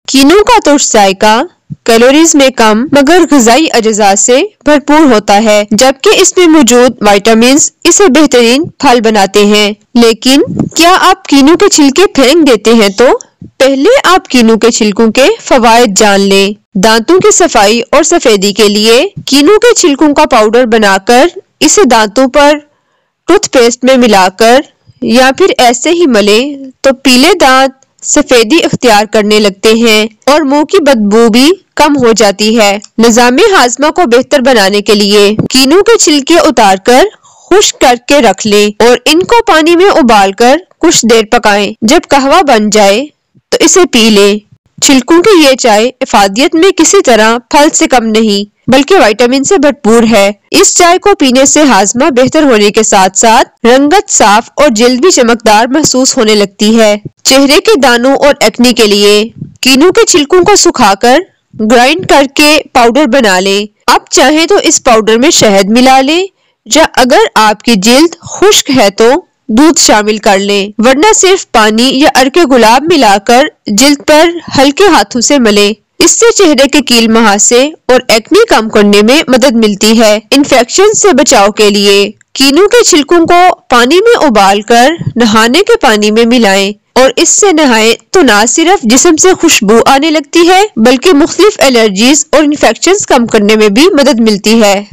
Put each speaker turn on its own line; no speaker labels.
कीनू का तुर्श जायका कैलोरीज में कम मगर ग़िज़ाई अज्जा से भरपूर होता है, जबकि इसमें मौजूद विटामिन्स इसे बेहतरीन फल बनाते हैं। लेकिन क्या आप कीनू के छिलके फेंक देते हैं? तो पहले आप कीनू के छिलकों के फवायद जान लें। दांतों की सफाई और सफेदी के लिए कीनू के छिलकों का पाउडर बनाकर इसे दांतों पर टूथपेस्ट में मिलाकर या फिर ऐसे ही मलें तो पीले दांत सफेदी इख्तियार करने लगते हैं और मुंह की बदबू भी कम हो जाती है। निज़ामे हाजमा को बेहतर बनाने के लिए कीनू के छिलके उतारकर खुश्क करके रख लें और इनको पानी में उबालकर कुछ देर पकाएं। जब कहवा बन जाए तो इसे पी लें। छिलकों की ये चाय इफादियत में किसी तरह फल से कम नहीं बल्कि विटामिन से भरपूर है। इस चाय को पीने से हाजमा बेहतर होने के साथ साथ रंगत साफ और जिल्द भी चमकदार महसूस होने लगती है। चेहरे के दानों और एक्ने के लिए कीनू के छिलकों को सुखाकर ग्राइंड करके पाउडर बना लें। आप चाहें तो इस पाउडर में शहद मिला लें या अगर आपकी जिल्द खुश्क है तो दूध शामिल कर लें, वरना सिर्फ पानी या अर्के गुलाब मिलाकर जिल्द पर हल्के हाथों से मलें। इससे चेहरे के कील मुहासे और एक्ने कम करने में मदद मिलती है। इन्फेक्शन से बचाव के लिए कीनू के छिलकों को पानी में उबालकर नहाने के पानी में मिलाएं और इससे नहाएं तो न सिर्फ जिस्म से खुशबू आने लगती है बल्कि मुख्तलिफ एलर्जीज और इन्फेक्शंस कम करने में भी मदद मिलती है।